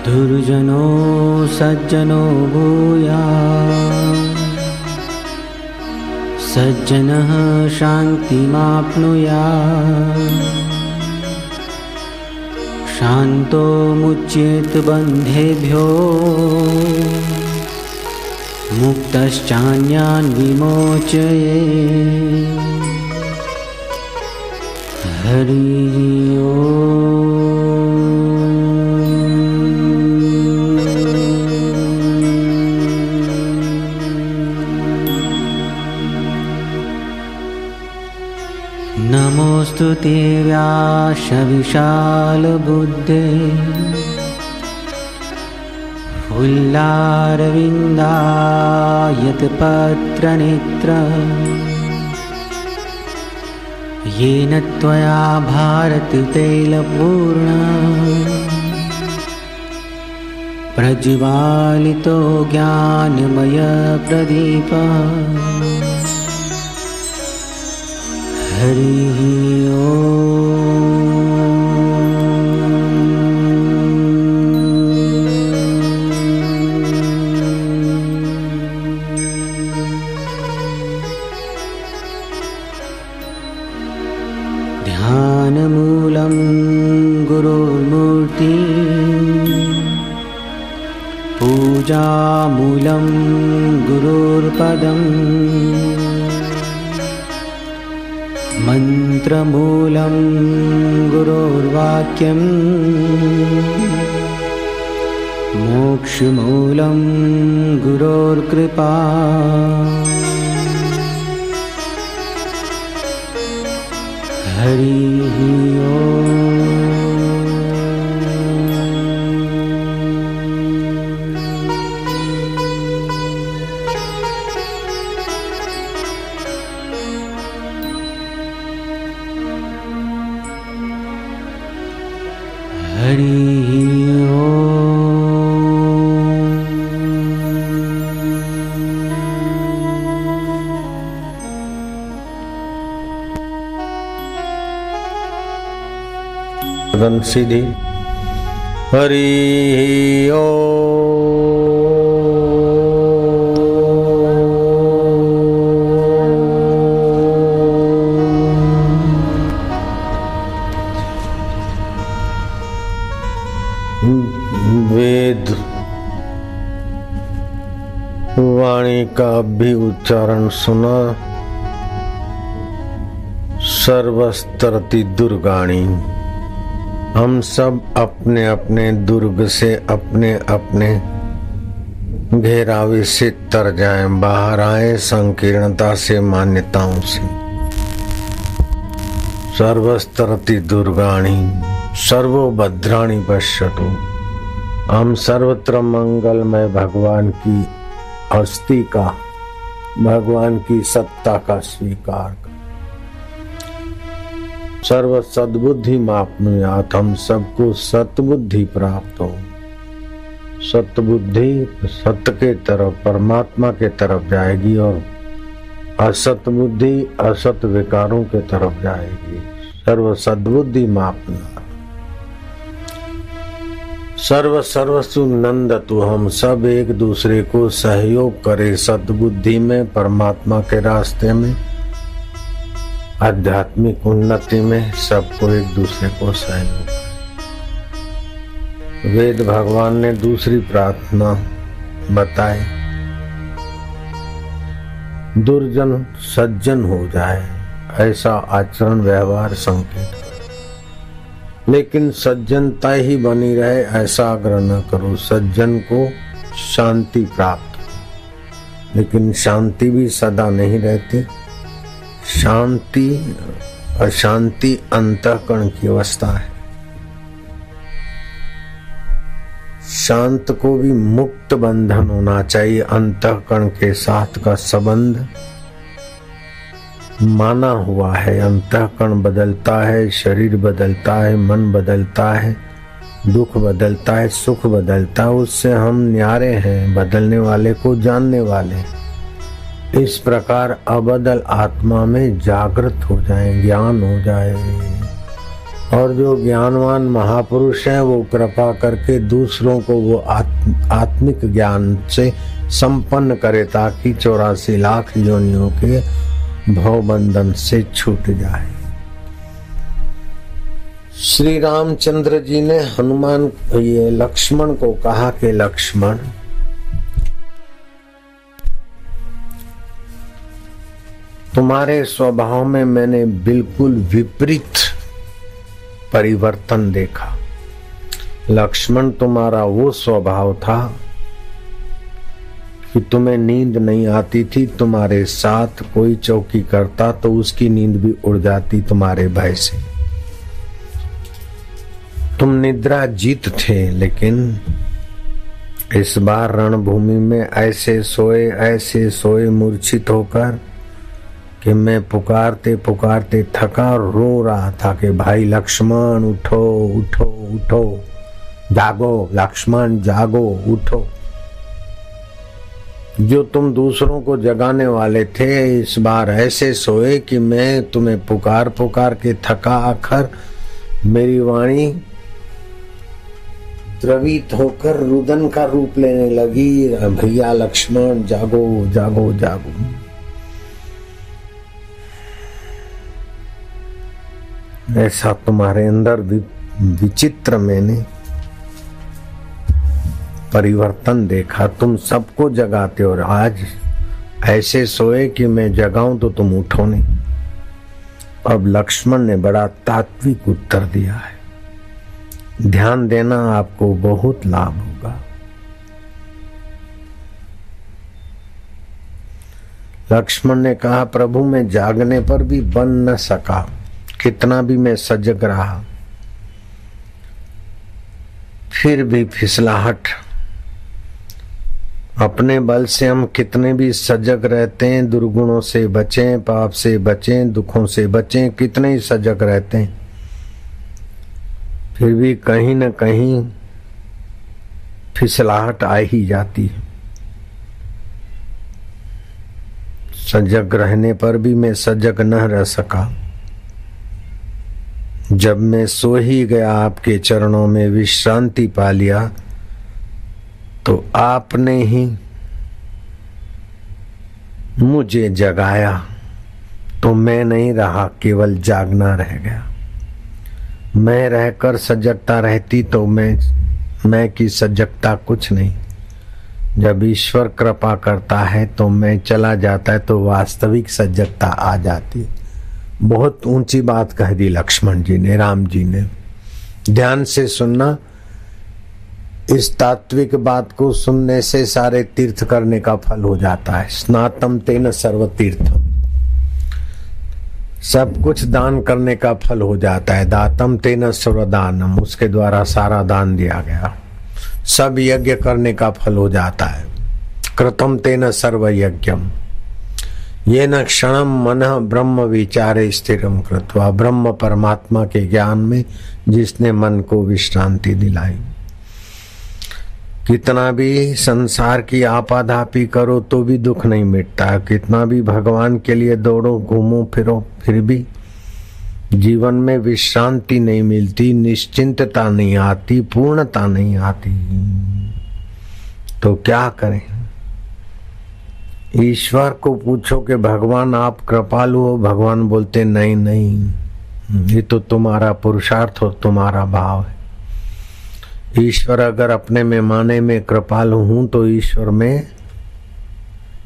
दुर्जनो सज्जनो भूयात्, सज्जनः शान्तिमाप्नुयात्, शान्तो मुच्येत बन्धेभ्यो, मुक्तश्चान्यान् विमोचयेत्। हरि ओम्। नमोऽस्तु ते व्यास विशालबुद्धे, फुल्लारविन्दायतपत्रनेत्र, येन त्वया भारततैलपूर्ण प्रज्वालितो ज्ञानमयप्रदीपः। हरि ओम्। ध्यानमूलं गुरुर्मूर्ति, पूजामूलं गुरुर्पदम्, मन्त्रमूलं गुरोर्वाक्यम्, मोक्षमूलं गुरोर्कृपा। हरि ओम्। हरि ओम। सीधी हरि ओम। वेद वाणी का भी उच्चारण सुना। सर्वस्तरति दुर्गाणी। हम सब अपने अपने दुर्ग से अपने अपने घेरावे से तर जाएं, बाहर आए संकीर्णता से, मान्यताओं से। सर्वस्तरति दुर्गाणी सर्वो भद्राणि पश्यतु। हम सर्वत्र मंगलमय भगवान की हस्ती का, भगवान की सत्ता का स्वीकार कर। सर्व सद्बुद्धि माप्नुयात्, हम सबको सतबुद्धि प्राप्त हो। सतबुद्धि सत्य के तरफ, परमात्मा के तरफ जाएगी और असत बुद्धि असत विकारों के तरफ जाएगी। सर्व सद्बुद्धि माप्नुयात्। सर्वस्व नंदतु, हम सब एक दूसरे को सहयोग करें सद्बुद्धि में, परमात्मा के रास्ते में, आध्यात्मिक उन्नति में। सबको एक दूसरे को सहयोग करें। वेद भगवान ने दूसरी प्रार्थना बताई, दुर्जन सज्जन हो जाए ऐसा आचरण व्यवहार संकेत, लेकिन सज्जनता ही बनी रहे ऐसा आग्रह न करो। सज्जन को शांति प्राप्त, लेकिन शांति भी सदा नहीं रहती। शांति अशांति अंतःकरण की अवस्था है। शांत को भी मुक्त बंधन होना चाहिए। अंतःकरण के साथ का संबंध माना हुआ है। अंतःकरण बदलता है, शरीर बदलता है, मन बदलता है, दुख बदलता है, सुख बदलता है। उससे हम न्यारे हैं, बदलने वाले को जानने वाले। इस प्रकार अबदल आत्मा में जागृत हो जाए, ज्ञान हो जाए। और जो ज्ञानवान महापुरुष हैं वो कृपा करके दूसरों को वो आत्मिक ज्ञान से संपन्न करे, ताकि 84 लाख योनियों के भवबंधन से छूट जाए। श्री रामचंद्र जी ने हनुमान ये लक्ष्मण को कहा कि लक्ष्मण, तुम्हारे स्वभाव में मैंने बिल्कुल विपरीत परिवर्तन देखा। लक्ष्मण, तुम्हारा वो स्वभाव था कि तुम्हें नींद नहीं आती थी। तुम्हारे साथ कोई चौकी करता तो उसकी नींद भी उड़ जाती तुम्हारे भय से। तुम निद्रा जीत थे, लेकिन इस बार रणभूमि में ऐसे सोए मूर्छित होकर कि मैं पुकारते पुकारते थका और रो रहा था कि भाई लक्ष्मण उठो उठो उठो, जागो लक्ष्मण जागो उठो। जो तुम दूसरों को जगाने वाले थे, इस बार ऐसे सोए कि मैं तुम्हें पुकार पुकार के थका, आखिर मेरी वाणी द्रवित होकर रुदन का रूप लेने लगी। भैया लक्ष्मण जागो जागो जागो। ऐसा तुम्हारे अंदर विचित्र मैंने परिवर्तन देखा। तुम सबको जगाते और आज ऐसे सोए कि मैं जगाऊं तो तुम उठो नहीं। अब लक्ष्मण ने बड़ा तात्विक उत्तर दिया है। ध्यान देना, आपको बहुत लाभ होगा। लक्ष्मण ने कहा, प्रभु मैं जागने पर भी बन न सका, कितना भी मैं सजग रहा, फिर भी फिसलाहट। अपने बल से हम कितने भी सजग रहते हैं, दुर्गुणों से बचें, पाप से बचें, दुखों से बचें, कितने ही सजग रहते हैं, फिर भी कहीं न कहीं फिसलाहट आ ही जाती है। सजग रहने पर भी मैं सजग न रह सका। जब मैं सो ही गया, आपके चरणों में विश्रांति पा लिया, तो आपने ही मुझे जगाया, तो मैं नहीं रहा, केवल जागना रह गया। मैं रहकर सजगता रहती तो मैं की सजगता कुछ नहीं। जब ईश्वर कृपा करता है तो मैं चला जाता है, तो वास्तविक सजगता आ जाती। बहुत ऊंची बात कह दी लक्ष्मण जी ने, राम जी ने। ध्यान से सुनना। इस तात्विक बात को सुनने से सारे तीर्थ करने का फल हो जाता है। स्नातम तेन सर्व तीर्थम, सब कुछ दान करने का फल हो जाता है। दातम तेन सर्वदानम, उसके द्वारा सारा दान दिया गया। सब यज्ञ करने का फल हो जाता है। कृतम तेन सर्व यज्ञम, ये न क्षणम मन ब्रह्म विचारे स्थिरम कृत्वा, ब्रह्म परमात्मा के ज्ञान में जिसने मन को विश्रांति दिलाई। कितना भी संसार की आपाधापी करो तो भी दुख नहीं मिटता। कितना भी भगवान के लिए दौड़ो घूमो फिरो, फिर भी जीवन में विश्रांति नहीं मिलती, निश्चिंतता नहीं आती, पूर्णता नहीं आती। तो क्या करें? ईश्वर को पूछो कि भगवान आप कृपालु हो। भगवान बोलते नहीं नहीं, ये तो तुम्हारा पुरुषार्थ और तुम्हारा भाव है। ईश्वर अगर अपने में माने में कृपालु हूं तो ईश्वर में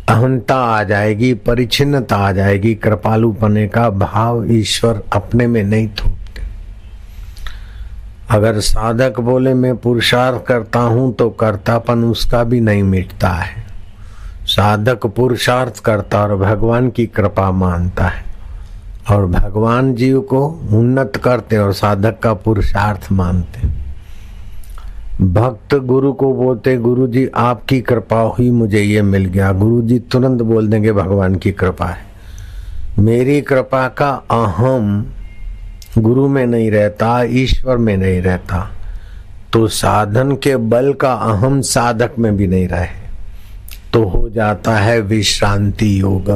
अहंता आ जाएगी, परिच्छिन्नता आ जाएगी। कृपालु पने का भाव ईश्वर अपने में नहीं थोपते। अगर साधक बोले मैं पुरुषार्थ करता हूं तो कर्तापन उसका भी नहीं मिटता है। साधक पुरुषार्थ करता और भगवान की कृपा मानता है, और भगवान जीव को उन्नत करते और साधक का पुरुषार्थ मानते। भक्त गुरु को बोलते गुरु जी आपकी कृपा हुई मुझे ये मिल गया, गुरु जी तुरंत बोल देंगे भगवान की कृपा है। मेरी कृपा का अहम गुरु में नहीं रहता, ईश्वर में नहीं रहता, तो साधन के बल का अहम साधक में भी नहीं रहे तो हो जाता है विश्रांति योग।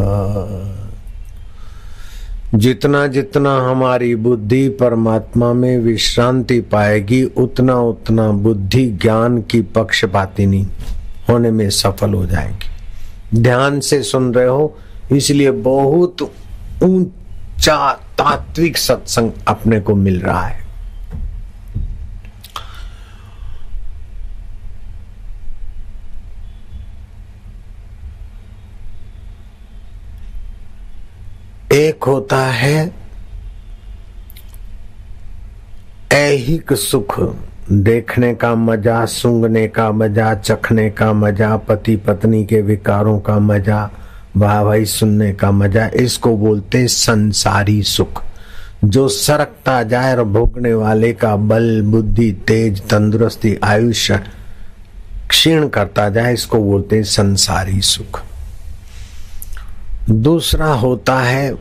जितना जितना हमारी बुद्धि परमात्मा में विश्रांति पाएगी उतना उतना बुद्धि ज्ञान की पक्षपातिनी होने में सफल हो जाएगी। ध्यान से सुन रहे हो इसलिए बहुत ऊंचा तात्विक सत्संग अपने को मिल रहा है। एक होता है ऐहिक सुख, देखने का मजा, सूंघने का मजा, चखने का मजा, पति पत्नी के विकारों का मजा, वाह भाई सुनने का मजा, इसको बोलते संसारी सुख। जो सरकता जाए और भोगने वाले का बल, बुद्धि, तेज, तंदुरुस्ती, आयुष्य क्षीण करता जाए, इसको बोलते संसारी सुख। दूसरा होता है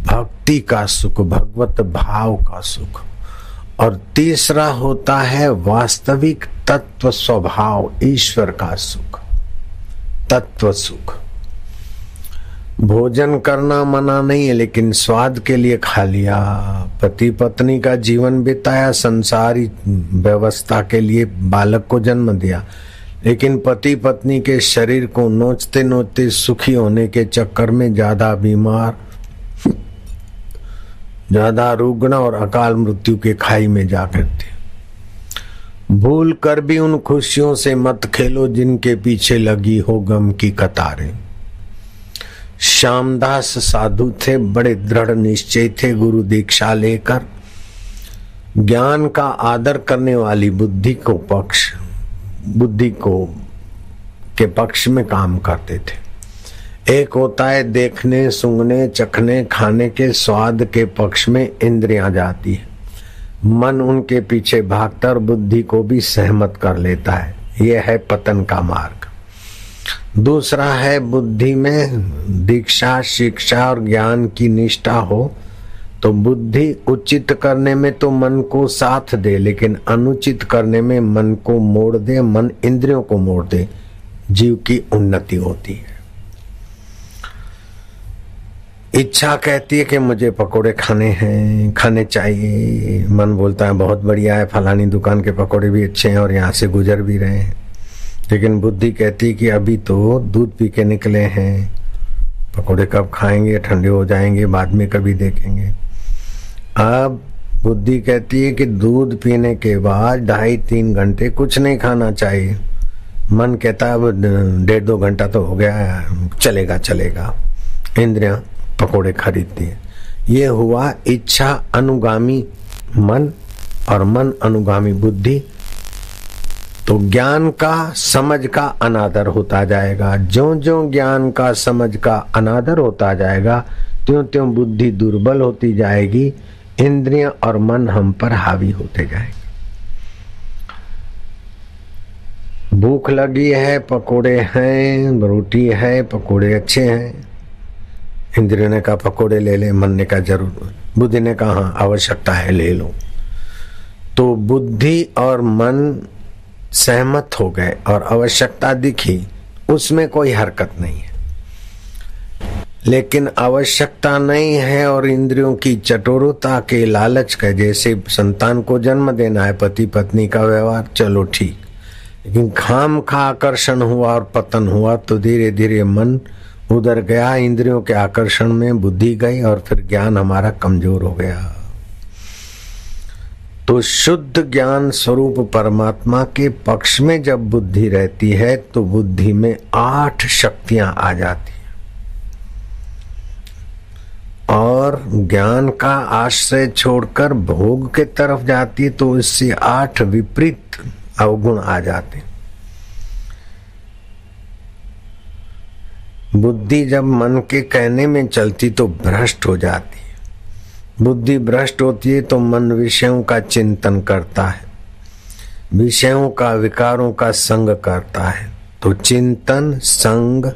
भक्ति का सुख, भगवत भाव का सुख। और तीसरा होता है वास्तविक तत्व स्वभाव, ईश्वर का सुख, तत्व सुख। भोजन करना मना नहीं है, लेकिन स्वाद के लिए खा लिया। पति पत्नी का जीवन बिताया, संसारी व्यवस्था के लिए बालक को जन्म दिया, लेकिन पति पत्नी के शरीर को नोचते नोचते सुखी होने के चक्कर में ज्यादा बीमार, ज्यादा रुग्ण और अकाल मृत्यु के खाई में जा गिरते। भूल कर भी उन खुशियों से मत खेलो जिनके पीछे लगी हो गम की कतारें। श्यामदास साधु थे, बड़े दृढ़ निश्चय थे। गुरु दीक्षा लेकर ज्ञान का आदर करने वाली बुद्धि को के पक्ष में काम करते थे। एक होता है देखने, सूंघने, चखने, खाने के स्वाद के पक्ष में इंद्रियां जाती है, मन उनके पीछे भागता और बुद्धि को भी सहमत कर लेता है। यह है पतन का मार्ग। दूसरा है बुद्धि में दीक्षा, शिक्षा और ज्ञान की निष्ठा हो तो बुद्धि उचित करने में तो मन को साथ दे, लेकिन अनुचित करने में मन को मोड़ दे, मन इंद्रियों को मोड़ दे, जीव की उन्नति होती है। इच्छा कहती है कि मुझे पकोड़े खाने हैं, खाने चाहिए। मन बोलता है बहुत बढ़िया है, फलानी दुकान के पकोड़े भी अच्छे हैं और यहाँ से गुजर भी रहे हैं। लेकिन बुद्धि कहती है कि अभी तो दूध पी के निकले हैं, पकोड़े कब खाएंगे, ठंडे हो जाएंगे, बाद में कभी देखेंगे। अब बुद्धि कहती है कि दूध पीने के बाद 2.5-3 घंटे कुछ नहीं खाना चाहिए। मन कहता है अब 1.5-2 घंटा तो हो गया, चलेगा चलेगा। इंद्रियां पकोड़े खरीदती है। ये हुआ इच्छा अनुगामी मन और मन अनुगामी बुद्धि। तो ज्ञान का, समझ का अनादर होता जाएगा। ज्यों ज्यों ज्ञान का, समझ का अनादर होता जाएगा, त्यों त्यों बुद्धि दुर्बल होती जाएगी, इंद्रियां और मन हम पर हावी होते जाएंगे। भूख लगी है, पकोड़े हैं, रोटी है, पकोड़े अच्छे हैं। इंद्रियों ने कहा पकोड़े ले ले, मन ने कहा जरूर, बुद्धि ने कहा हाँ आवश्यकता है ले लो। तो बुद्धि और मन सहमत हो गए और आवश्यकता दिखी, उसमें कोई हरकत नहीं है। लेकिन आवश्यकता नहीं है और इंद्रियों की चटोरता के लालच का, जैसे संतान को जन्म देना है, पति पत्नी का व्यवहार चलो ठीक, लेकिन खाम खा आकर्षण हुआ और पतन हुआ तो धीरे धीरे मन उधर गया, इंद्रियों के आकर्षण में बुद्धि गई और फिर ज्ञान हमारा कमजोर हो गया। तो शुद्ध ज्ञान स्वरूप परमात्मा के पक्ष में जब बुद्धि रहती है तो बुद्धि में 8 शक्तियां आ जाती हैं और ज्ञान का आश्रय छोड़कर भोग के तरफ जाती है तो इससे 8 विपरीत अवगुण आ जाते हैं। बुद्धि जब मन के कहने में चलती तो भ्रष्ट हो जाती है। बुद्धि भ्रष्ट होती है तो मन विषयों का चिंतन करता है, विषयों का विकारों का संग करता है। तो चिंतन, संग,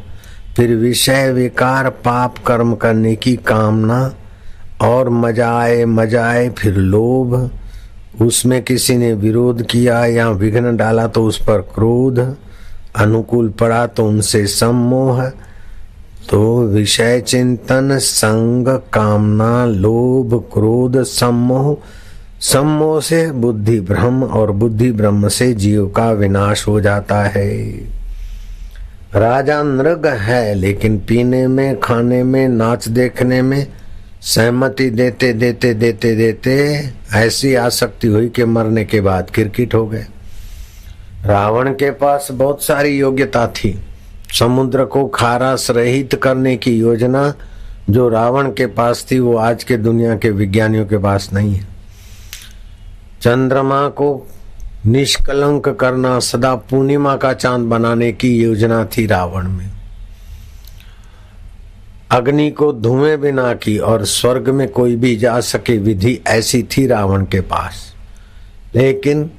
फिर विषय विकार, पाप कर्म करने की कामना और मजा आए, फिर लोभ, उसमें किसी ने विरोध किया या विघ्न डाला तो उस पर क्रोध, अनुकूल पड़ा तो उनसे सम्मोह। तो विषय चिंतन, संग, कामना, लोभ, क्रोध, सम्मोह से बुद्धि भ्रम और बुद्धि ब्रह्म से जीव का विनाश हो जाता है। राजा नृग है लेकिन पीने में, खाने में, नाच देखने में सहमति देते देते देते देते ऐसी आसक्ति हुई कि मरने के बाद किरकिट हो गए। रावण के पास बहुत सारी योग्यता थी। समुद्र को खारास रहित करने की योजना जो रावण के पास थी वो आज के दुनिया के विज्ञानियों के पास नहीं है। चंद्रमा को निष्कलंक करना, सदा पूर्णिमा का चांद बनाने की योजना थी रावण में। अग्नि को धुएं बिना की और स्वर्ग में कोई भी जा सके विधि ऐसी थी रावण के पास। लेकिन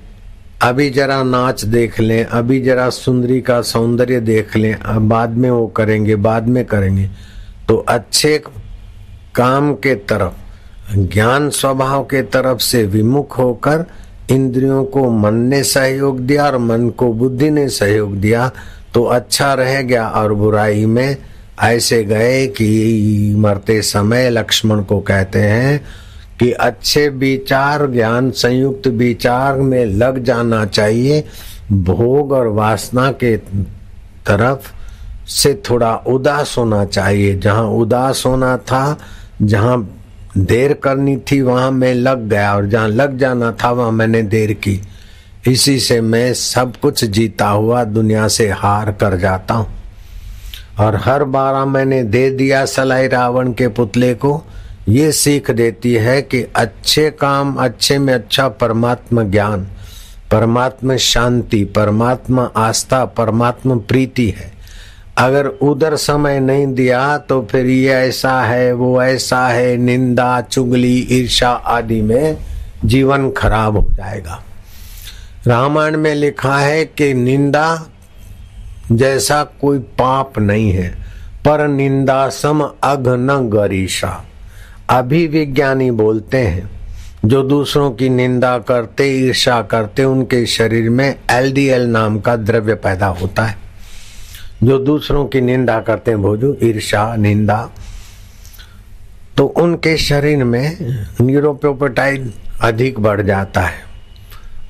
अभी जरा नाच देख लें, अभी जरा सुंदरी का सौंदर्य देख लें, अब बाद में वो करेंगे, बाद में करेंगे। तो अच्छे काम के तरफ, ज्ञान स्वभाव के तरफ से विमुख होकर इंद्रियों को मन ने सहयोग दिया और मन को बुद्धि ने सहयोग दिया तो अच्छा रह गया। और बुराई में ऐसे गए कि मरते समय लक्ष्मण को कहते हैं कि अच्छे विचार, ज्ञान संयुक्त विचार में लग जाना चाहिए। भोग और वासना के तरफ से थोड़ा उदास होना चाहिए। जहाँ उदास होना था, जहाँ देर करनी थी वहां मैं लग गया और जहाँ लग जाना था वहां मैंने देर की। इसी से मैं सब कुछ जीता हुआ दुनिया से हार कर जाता हूँ। और हर बार मैंने दे दिया सलाई रावण के पुतले को। ये सीख देती है कि अच्छे काम, अच्छे में अच्छा परमात्मा ज्ञान, परमात्मा शांति, परमात्मा आस्था, परमात्मा प्रीति है। अगर उधर समय नहीं दिया तो फिर ये ऐसा है, वो ऐसा है, निंदा, चुगली, ईर्ष्या आदि में जीवन खराब हो जाएगा। रामायण में लिखा है कि निंदा जैसा कोई पाप नहीं है, पर निंदा सम अघ न गरीषा। अभी विज्ञानी बोलते हैं जो दूसरों की निंदा करते, ईर्ष्या करते, उनके शरीर में LDL नाम का द्रव्य पैदा होता है। जो दूसरों की निंदा करते हैं, भोजू, ईर्ष्या, निंदा, तो उनके शरीर में न्यूरोपेप्टाइड अधिक बढ़ जाता है।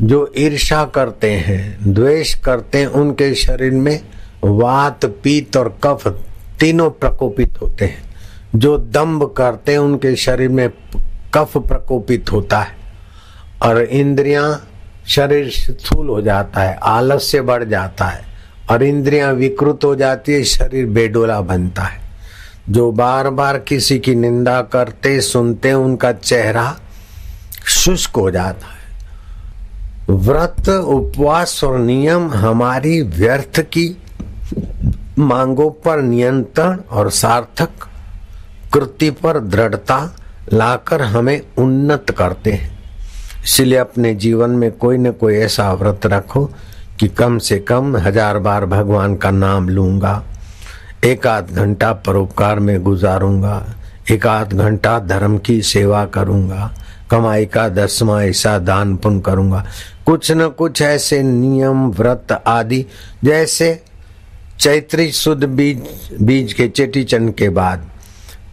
जो ईर्ष्या करते हैं, द्वेष करते हैं, उनके शरीर में वात, पित्त और कफ तीनों प्रकोपित होते हैं। जो दंभ करते हैं उनके शरीर में कफ प्रकोपित होता है और इंद्रियां, शरीर स्थूल हो जाता है, आलस्य बढ़ जाता है और इंद्रियां विकृत हो जाती है, शरीर बेडोला बनता है। जो बार बार किसी की निंदा करते सुनते उनका चेहरा शुष्क हो जाता है। व्रत, उपवास और नियम हमारी व्यर्थ की मांगों पर नियंत्रण और सार्थक कृति पर दृढ़ता लाकर हमें उन्नत करते हैं। इसलिए अपने जीवन में कोई न कोई ऐसा व्रत रखो कि कम से कम 1000 बार भगवान का नाम लूंगा, 1-8 घंटा परोपकार में गुजारूंगा, 1-8 घंटा धर्म की सेवा करूंगा, कमाई का 10वां ऐसा दान पुण्य करूंगा। कुछ न कुछ ऐसे नियम, व्रत आदि, जैसे चैत्री शुद्ध बीज के चेटी चंद के बाद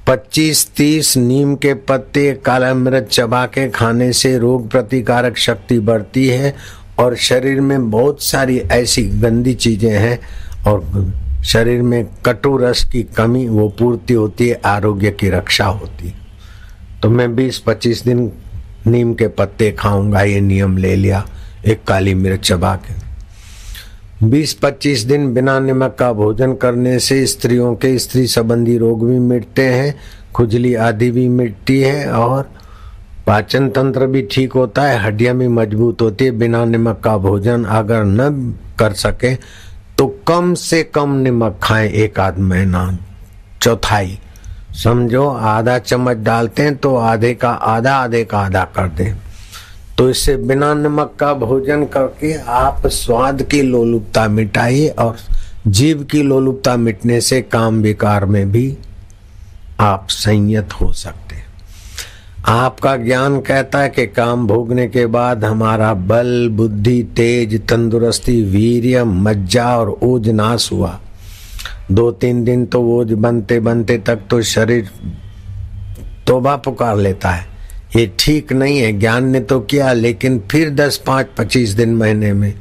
25-30 नीम के पत्ते, काला मिर्च चबा के खाने से रोग प्रतिकारक शक्ति बढ़ती है और शरीर में बहुत सारी ऐसी गंदी चीजें हैं और शरीर में कटु रस की कमी वो पूर्ति होती है, आरोग्य की रक्षा होती है। तो मैं 20-25 दिन नीम के पत्ते खाऊंगा, ये नियम ले लिया, एक काली मिर्च चबा के। 20-25 दिन बिना नमक का भोजन करने से स्त्रियों के स्त्री संबंधी रोग भी मिटते हैं, खुजली आदि भी मिटती है और पाचन तंत्र भी ठीक होता है, हड्डियां भी मजबूत होती है। बिना नमक का भोजन अगर न कर सके तो कम से कम नमक खाएं, एक आध महीना, चौथाई समझो, आधा चम्मच डालते हैं तो आधे का आधा, आधे का आधा कर दें। तो इससे बिना नमक का भोजन करके आप स्वाद की लोलुपता मिटाइए और जीभ की लोलुपता मिटने से काम विकार में भी आप संयत हो सकते हैं। आपका ज्ञान कहता है कि काम भोगने के बाद हमारा बल, बुद्धि, तेज, तंदुरुस्ती, वीर्य, मज्जा और ओज नाश हुआ। 2-3 दिन तो ओज बनते बनते तक तो शरीर तौबा पुकार लेता है। ये ठीक नहीं है। ज्ञान ने तो किया, लेकिन फिर 10, 5, 25 दिन, महीने में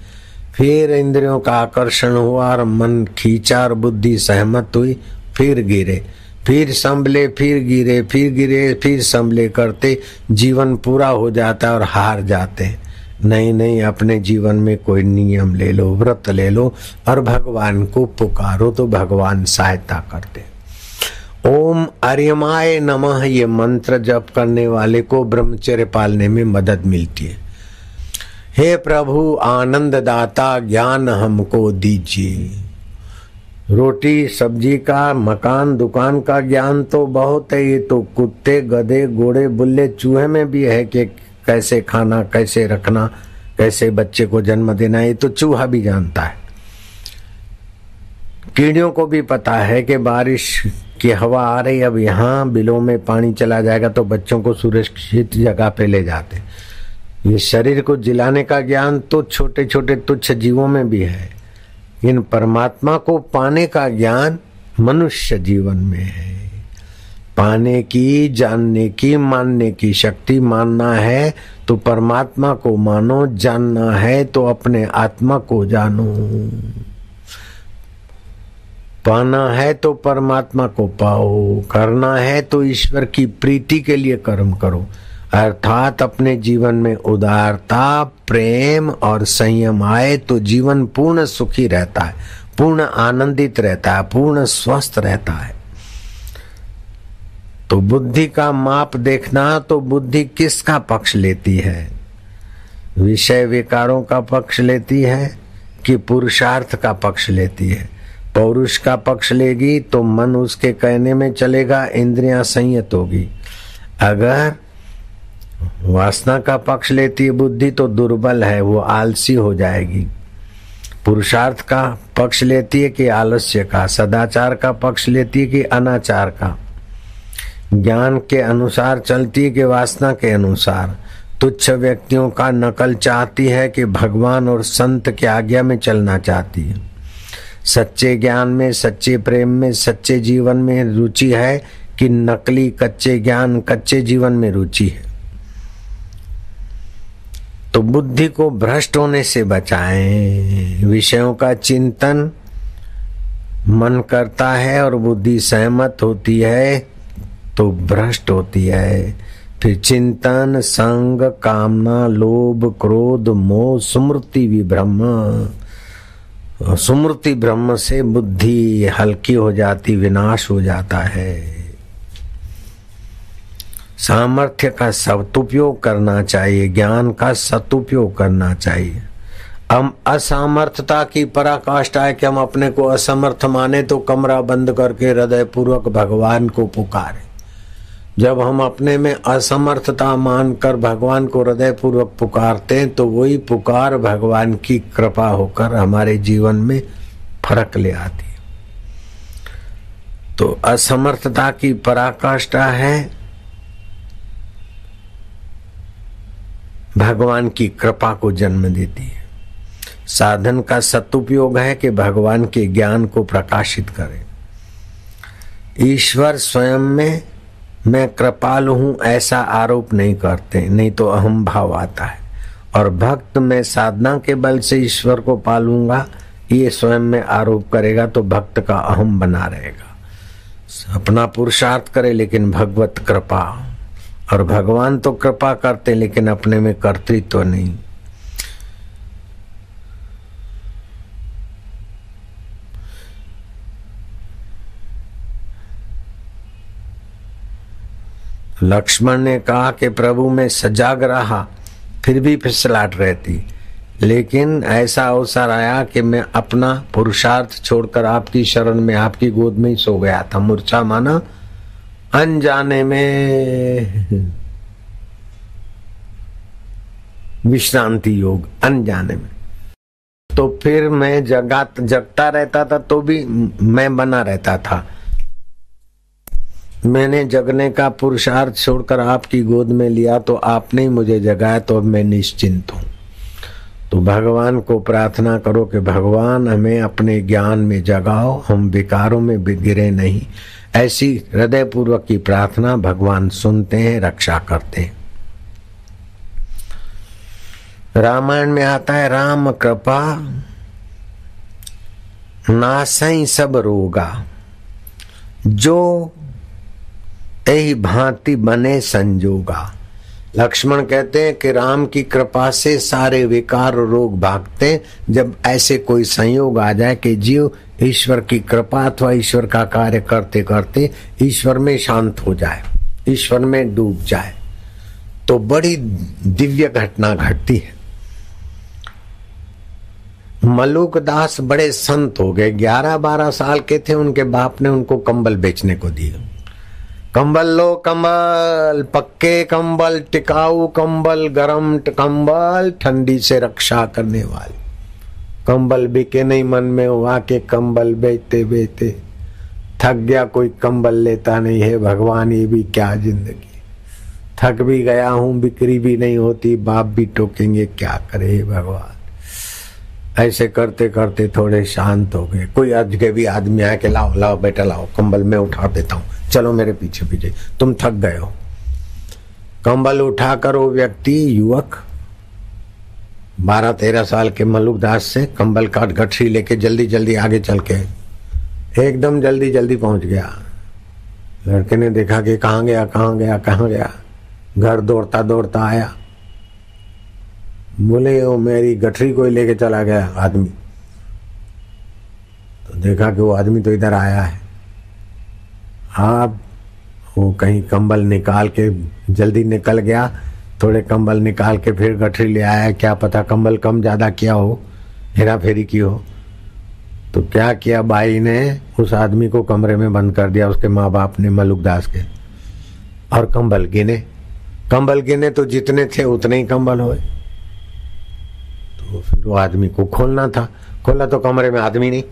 फिर इंद्रियों का आकर्षण हुआ और मन खींचा और बुद्धि सहमत हुई, फिर गिरे, फिर संभले, फिर गिरे, फिर गिरे, फिर संभले करते जीवन पूरा हो जाता है और हार जाते हैं। नहीं, अपने जीवन में कोई नियम ले लो, व्रत ले लो और भगवान को पुकारो तो भगवान सहायता करते। ओम अर्यमाय नमः ये मंत्र जप करने वाले को ब्रह्मचर्य पालने में मदद मिलती है। हे प्रभु आनंद दाता, ज्ञान हमको दीजिए। रोटी सब्जी का, मकान दुकान का ज्ञान तो बहुत है, ये तो कुत्ते, गधे, घोड़े, बुल्ले, चूहे में भी है कि कैसे खाना, कैसे रखना, कैसे बच्चे को जन्म देना, ये तो चूहा भी जानता है। कीड़ियों को भी पता है कि बारिश की हवा आ रही, अब यहाँ बिलों में पानी चला जाएगा तो बच्चों को सुरक्षित जगह पे ले जाते। ये शरीर को जिलाने का ज्ञान तो छोटे छोटे तुच्छ जीवों में भी है, इन परमात्मा को पाने का ज्ञान मनुष्य जीवन में है। पाने की, जानने की, मानने की शक्ति मानना है तो परमात्मा को मानो, जानना है तो अपने आत्मा को जानो, पाना है तो परमात्मा को पाओ, करना है तो ईश्वर की प्रीति के लिए कर्म करो। अर्थात अपने जीवन में उदारता, प्रेम और संयम आए तो जीवन पूर्ण सुखी रहता है, पूर्ण आनंदित रहता है, पूर्ण स्वस्थ रहता है। तो बुद्धि का माप देखना तो बुद्धि किसका पक्ष लेती है? विषय विकारों का पक्ष लेती है कि पुरुषार्थ का पक्ष लेती है? पौरुष का पक्ष लेगी तो मन उसके कहने में चलेगा, इंद्रियां संयत होगी। अगर वासना का पक्ष लेती है बुद्धि तो दुर्बल है, वो आलसी हो जाएगी। पुरुषार्थ का पक्ष लेती है कि आलस्य का, सदाचार का पक्ष लेती है कि अनाचार का, ज्ञान के अनुसार चलती है कि वासना के अनुसार। तुच्छ व्यक्तियों का नकल चाहती है कि भगवान और संत की आज्ञा में चलना चाहती है। सच्चे ज्ञान में, सच्चे प्रेम में, सच्चे जीवन में रुचि है कि नकली कच्चे ज्ञान, कच्चे जीवन में रुचि है। तो बुद्धि को भ्रष्ट होने से बचाएं। विषयों का चिंतन मन करता है और बुद्धि सहमत होती है तो भ्रष्ट होती है। फिर चिंतन, संग, कामना, लोभ, क्रोध, मोह, स्मृति विभ्रम, स्मृति ब्रह्म से बुद्धि हल्की हो जाती, विनाश हो जाता है। सामर्थ्य का सदुपयोग करना चाहिए, ज्ञान का सदुपयोग करना चाहिए। हम असामर्थता की पराकाष्ठा है कि हम अपने को असमर्थ माने तो कमरा बंद करके हृदय पूर्वक भगवान को पुकारें। जब हम अपने में असमर्थता मानकर भगवान को हृदय पूर्वक पुकारते हैं तो वही पुकार भगवान की कृपा होकर हमारे जीवन में फर्क ले आती है। तो असमर्थता की पराकाष्ठा है भगवान की कृपा को जन्म देती है। साधन का सदुपयोग है कि भगवान के ज्ञान को प्रकाशित करें। ईश्वर स्वयं में मैं कृपालु हूं ऐसा आरोप नहीं करते, नहीं तो अहम भाव आता है। और भक्त मैं साधना के बल से ईश्वर को पालूंगा ये स्वयं में आरोप करेगा तो भक्त का अहम बना रहेगा। अपना पुरुषार्थ करे लेकिन भगवत कृपा और भगवान तो कृपा करते लेकिन अपने में कर्तृत्व तो नहीं। लक्ष्मण ने कहा कि प्रभु मैं सजाग रहा फिर भी फिसलाट रहती, लेकिन ऐसा अवसर आया कि मैं अपना पुरुषार्थ छोड़कर आपकी शरण में आपकी गोद में ही सो गया था। मूर्छा माना अनजाने में विश्रांति योग, अनजाने में। तो फिर मैं जगता रहता था तो भी मैं बना रहता था। मैंने जगने का पुरुषार्थ छोड़कर आपकी गोद में लिया तो आपने ही मुझे जगाया, तो अब मैं निश्चिंत हूं। तो भगवान को प्रार्थना करो कि भगवान हमें अपने ज्ञान में जगाओ, हम विकारों में गिरे नहीं। ऐसी हृदय पूर्वक की प्रार्थना भगवान सुनते हैं, रक्षा करते हैं। रामायण में आता है राम कृपा नासई सब रोगा, जो यही भांति बने संजोगा। लक्ष्मण कहते हैं कि राम की कृपा से सारे विकार रोग भागते जब ऐसे कोई संयोग आ जाए कि जीव ईश्वर की कृपा अथवा ईश्वर का कार्य करते करते ईश्वर में शांत हो जाए, ईश्वर में डूब जाए, तो बड़ी दिव्य घटना घटती है। मलुक दास बड़े संत हो गए, 11-12 साल के थे, उनके बाप ने उनको कंबल बेचने को दिया। कंबल लो कंबल, पक्के कंबल, टिकाऊ कंबल, गरम कंबल, ठंडी से रक्षा करने वाले कंबल। बिके नहीं, मन में हुआ कि कंबल बेचते बेचते थक गया, कोई कंबल लेता नहीं है। भगवान ये भी क्या जिंदगी, थक भी गया हूं, बिक्री भी नहीं होती, बाप भी टोकेंगे, क्या करे भगवान। ऐसे करते करते थोड़े शांत हो गए। कोई अजनबी आदमी आया कि लाओ लाओ बेटा लाओ कंबल, मैं उठा देता हूँ, चलो मेरे पीछे पीछे, तुम थक गए हो। कंबल उठाकर वो व्यक्ति युवक 12-13 साल के मलुक दास से कंबल का गठरी लेके जल्दी जल्दी आगे चल के एकदम जल्दी जल्दी पहुंच गया। लड़के ने देखा कि कहाँ गया कहाँ गया कहाँ गया, घर दौड़ता दौड़ता आया। बोले वो मेरी गठरी कोई लेके चला गया आदमी। तो देखा कि वो आदमी तो इधर आया है। आप वो कहीं कंबल निकाल के जल्दी निकल गया, थोड़े कंबल निकाल के फिर गठरी ले आया, क्या पता कंबल कम ज्यादा किया हो, हेरा फेरी की हो। तो क्या किया, बाई ने उस आदमी को कमरे में बंद कर दिया, उसके माँ बाप ने मलुक दास के, और कंबल गिने तो जितने थे उतने ही कंबल हुए। तो फिर वो आदमी को खोलना था, खोला तो कमरे में आदमी नहीं।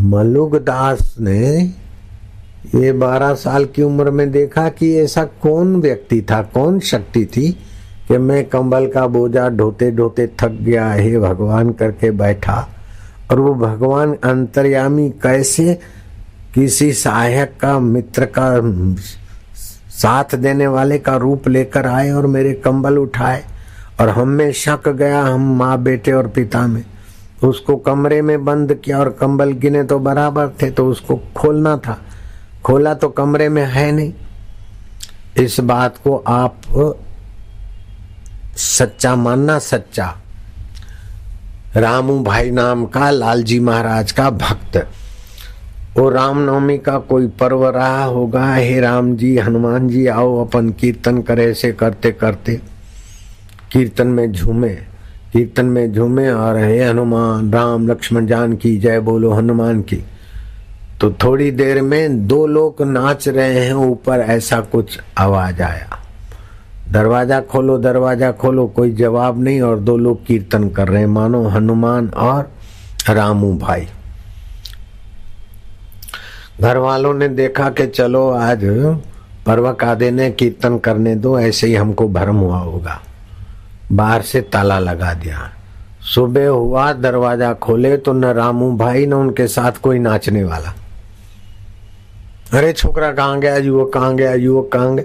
मलुक दास ने ये 12 साल की उम्र में देखा कि ऐसा कौन व्यक्ति था, कौन शक्ति थी कि मैं कंबल का बोझा ढोते ढोते थक गया, हे भगवान करके बैठा। और वो भगवान अंतर्यामी कैसे किसी सहायक का, मित्र का, साथ देने वाले का रूप लेकर आए और मेरे कंबल उठाए। और हम में शक गया, हम माँ बेटे और पिता में। उसको कमरे में बंद किया और कंबल गिने तो बराबर थे, तो उसको खोलना था, खोला तो कमरे में है नहीं। इस बात को आप सच्चा मानना। सच्चा रामू भाई नाम का लालजी महाराज का भक्त, वो रामनवमी का कोई पर्व रहा होगा, हे राम जी हनुमान जी आओ अपन कीर्तन करे। ऐसे करते करते कीर्तन में झूमे और हे हनुमान राम लक्ष्मण जान की जय बोलो हनुमान की। तो थोड़ी देर में 2 लोग नाच रहे हैं ऊपर, ऐसा कुछ आवाज आया, दरवाजा खोलो, कोई जवाब नहीं। और 2 लोग कीर्तन कर रहे हैं, मानो हनुमान और रामू भाई। घर वालों ने देखा कि चलो आज पर्व का दिन है, कीर्तन करने दो, ऐसे ही हमको भ्रम हुआ होगा। बाहर से ताला लगा दिया। सुबह हुआ, दरवाजा खोले तो न रामू भाई न उनके साथ कोई नाचने वाला। अरे छोकरा कहाँ गया, युवक कहाँ गया।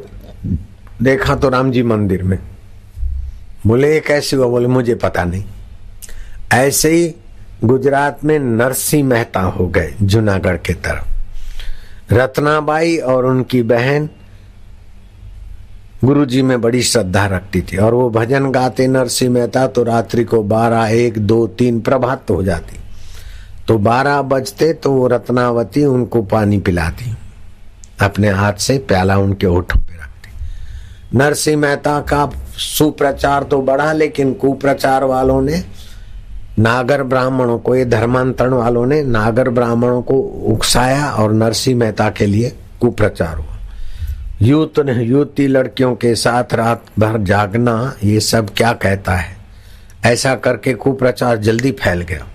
देखा तो राम जी मंदिर में। बोले ये कैसे हुआ, बोले मुझे पता नहीं। ऐसे ही गुजरात में नरसिंह मेहता हो गए जूनागढ़ के तरफ। रत्नाबाई और उनकी बहन गुरुजी में बड़ी श्रद्धा रखती थी और वो भजन गाते नरसिंह मेहता तो रात्रि को 12, 1, 2, 3 प्रभात हो जाती। तो 12 बजते तो वो रत्नावती उनको पानी पिलाती, अपने हाथ से प्याला उनके होठों पे रखती। नरसिंह मेहता का सुप्रचार तो बढ़ा, लेकिन कुप्रचार वालों ने, नागर ब्राह्मणों को, ये धर्मांतरण वालों ने नागर ब्राह्मणों को उकसाया और नरसिंह मेहता के लिए कुप्रचार हुआ। युवती लड़कियों के साथ रात भर जागना, ये सब क्या कहता है। ऐसा करके कुप्रचार जल्दी फैल गया।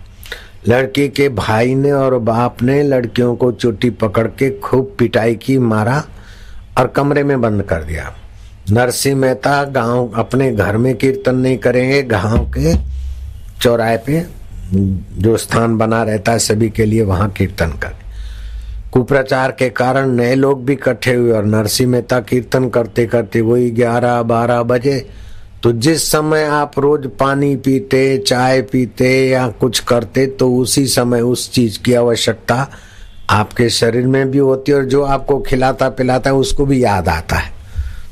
लड़की के भाई ने और बाप ने लड़कियों को चुट्टी पकड़ के खूब पिटाई की, मारा और कमरे में बंद कर दिया। नरसिंह मेहता गांव अपने घर में कीर्तन नहीं करेंगे, गांव के चौराहे पे जो स्थान बना रहता है सभी के लिए, वहां कीर्तन करें। कुप्रचार के कारण नए लोग भी इकट्ठे हुए और नरसिंह मेहता कीर्तन करते करते वही 11, 12 बजे। तो जिस समय आप रोज पानी पीते, चाय पीते या कुछ करते, तो उसी समय उस चीज की आवश्यकता आपके शरीर में भी होती है और जो आपको खिलाता पिलाता है उसको भी याद आता है।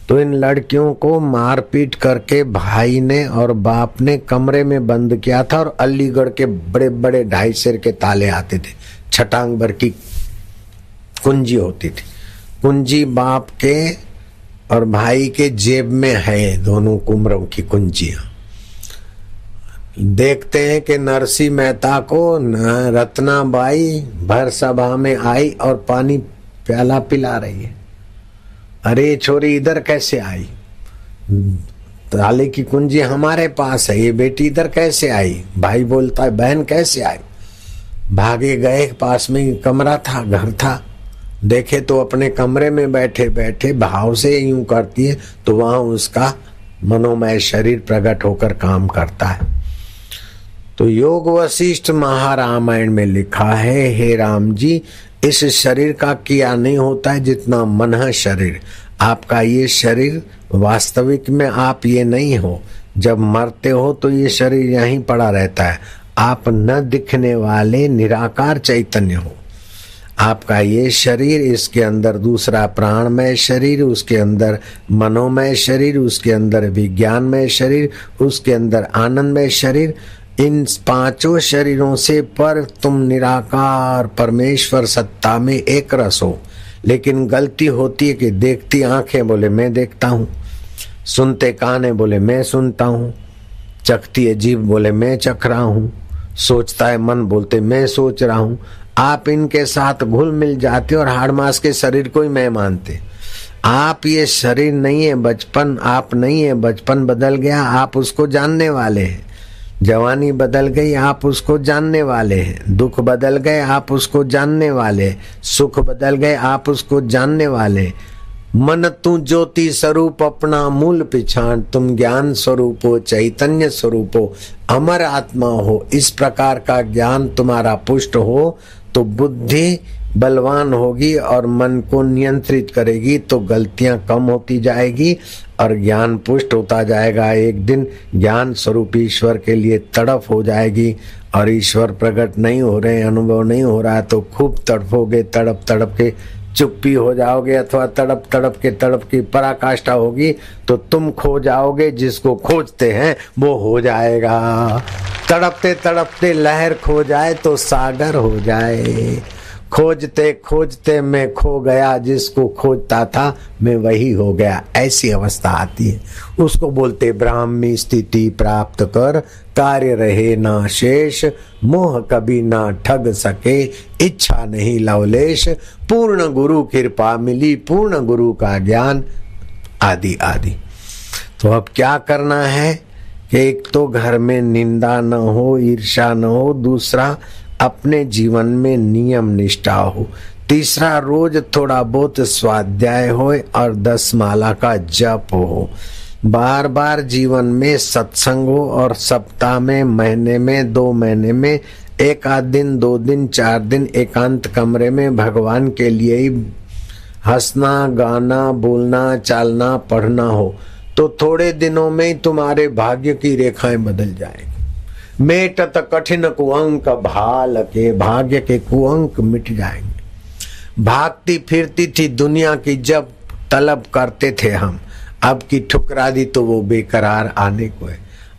तो इन लड़कियों को मारपीट करके भाई ने और बाप ने कमरे में बंद किया था और अलीगढ़ के बड़े बड़े 2.5 सेर के ताले आते थे, छटांग भर की कुंजी होती थी। कुंजी बाप के और भाई के जेब में है, दोनों कुमरों की कुंजियां। देखते हैं कि नरसिंह मेहता को रत्नाबाई भर सभा में आई और पानी प्याला पिला रही है। अरे छोरी इधर कैसे आई, ताले की कुंजी हमारे पास है, ये बेटी इधर कैसे आई। भाई बोलता है बहन कैसे आई। भागे गए, पास में कमरा था, घर था, देखे तो अपने कमरे में बैठे बैठे भाव से यूं करती है, तो वहां उसका मनोमय शरीर प्रकट होकर काम करता है। तो योग वशिष्ठ महारामायण में लिखा है, हे राम जी, इस शरीर का किया नहीं होता है जितना मन है शरीर। आपका ये शरीर वास्तविक में आप ये नहीं हो। जब मरते हो तो ये शरीर यहीं पड़ा रहता है। आप न दिखने वाले निराकार चैतन्य हो। आपका ये शरीर, इसके अंदर दूसरा प्राणमय शरीर, उसके अंदर मनोमय शरीर, उसके अंदर विज्ञानमय शरीर, उसके अंदर आनंदमय शरीर, इन 5 शरीरों से पर तुम निराकार परमेश्वर सत्ता में एक रस हो। लेकिन गलती होती है कि देखती आंखें बोले मैं देखता हूँ, सुनते काने बोले मैं सुनता हूँ, चखती है जीभ बोले मैं चख रहा हूँ, सोचता है मन बोलते मैं सोच रहा हूँ। आप इनके साथ घुल मिल जाते और हाड़ मांस के शरीर को ही मैं मानते। आप ये शरीर नहीं है, बचपन आप नहीं है, बचपन बदल गया, आप उसको जानने वाले हैं। जवानी बदल गई, आप उसको जानने वाले हैं। दुख बदल गए, आप उसको जानने वाले। सुख बदल गए, आप उसको जानने वाले। मन तू ज्योति स्वरूप अपना मूल पिछाण, तुम ज्ञान स्वरूप हो, चैतन्य स्वरूप हो, अमर आत्मा हो। इस प्रकार का ज्ञान तुम्हारा पुष्ट हो तो बुद्धि बलवान होगी और मन को नियंत्रित करेगी, तो गलतियां कम होती जाएगी और ज्ञान पुष्ट होता जाएगा। एक दिन ज्ञान स्वरूप ईश्वर के लिए तड़प हो जाएगी और ईश्वर प्रकट नहीं हो रहे, अनुभव नहीं हो रहा है तो खूब तड़पोगे, तड़प तड़प के चुप्पी हो जाओगे, अथवा तड़प तड़प के पराकाष्ठा होगी तो तुम खो जाओगे। जिसको खोजते हैं वो हो जाएगा। तड़पते तड़पते लहर खो जाए तो सागर हो जाए। खोजते खोजते मैं खो गया, जिसको खोजता था मैं वही हो गया। ऐसी अवस्था आती है, उसको बोलते ब्राह्मी स्थिति प्राप्त कर, कार्य रहे ना शेष, मोह कभी ना ठग सके, इच्छा नहीं लवलेश, पूर्ण गुरु कृपा मिली, पूर्ण गुरु का ज्ञान आदि आदि। तो अब क्या करना है कि एक तो घर में निंदा न हो, ईर्ष्या न हो, दूसरा अपने जीवन में नियम निष्ठा हो, तीसरा रोज थोड़ा बहुत स्वाध्याय हो और 10 माला का जप हो, बार बार जीवन में सत्संग हो और सप्ताह में, महीने में, 2 महीने में 1 आध दिन, 2 दिन, 4 दिन एकांत कमरे में भगवान के लिए ही हंसना, गाना, बोलना, चालना, पढ़ना हो, तो थोड़े दिनों में ही तुम्हारे भाग्य की रेखाएं बदल जाएंगी। मेटत कठिन कुअंक भाल के, भाग्य के कुअंक मिट जाएंगे। भागती फिरती थी दुनिया की जब तलब करते थे हम, अब की ठुकरा दी तो वो बेकरार आने को है।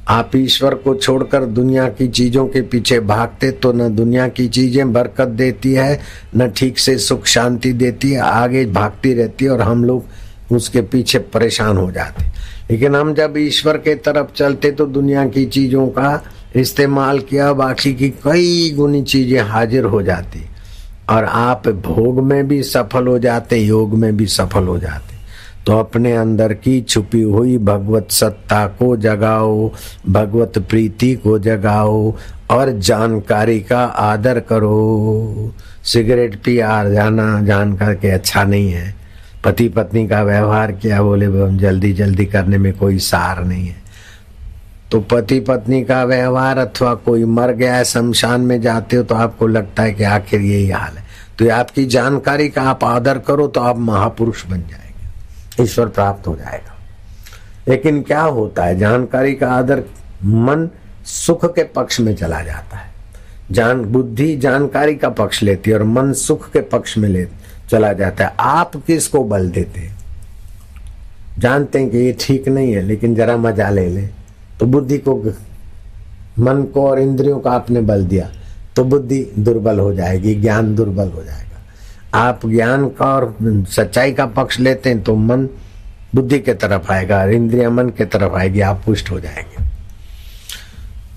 आप ईश्वर को छोड़कर दुनिया की चीजों के पीछे भागते तो न दुनिया की चीजें बरकत देती है, न ठीक से सुख शांति देती है, आगे भागती रहती है और हम लोग उसके पीछे परेशान हो जाते। लेकिन हम जब ईश्वर के तरफ चलते तो दुनिया की चीजों का इस्तेमाल किया, बाकी की कई गुनी चीजें हाजिर हो जाती और आप भोग में भी सफल हो जाते, योग में भी सफल हो जाते। तो अपने अंदर की छुपी हुई भगवत सत्ता को जगाओ, भगवत प्रीति को जगाओ और जानकारी का आदर करो। सिगरेट पी आ जाना जान करके अच्छा नहीं है। पति पत्नी का व्यवहार किया, बोले जल्दी जल्दी करने में कोई सार नहीं है। तो पति पत्नी का व्यवहार अथवा कोई मर गया है शमशान में जाते हो तो आपको लगता है कि आखिर यही हाल है। तो ये आपकी जानकारी का आप आदर करो तो आप महापुरुष बन जाएंगे, ईश्वर प्राप्त हो जाएगा। लेकिन क्या होता है, जानकारी का आदर, मन सुख के पक्ष में चला जाता है। बुद्धि जानकारी का पक्ष लेती है और मन सुख के पक्ष में चला जाता है। आप किसको बल देते हैं? जानते हैं कि ये ठीक नहीं है लेकिन जरा मजा ले ले, तो बुद्धि को, मन को और इंद्रियों का आपने बल दिया तो बुद्धि दुर्बल हो जाएगी, ज्ञान दुर्बल हो जाएगा। आप ज्ञान का और सच्चाई का पक्ष लेते हैं तो मन बुद्धि के तरफ आएगा, इंद्रिया मन के तरफ आएगी, आप पुष्ट हो जाएंगे।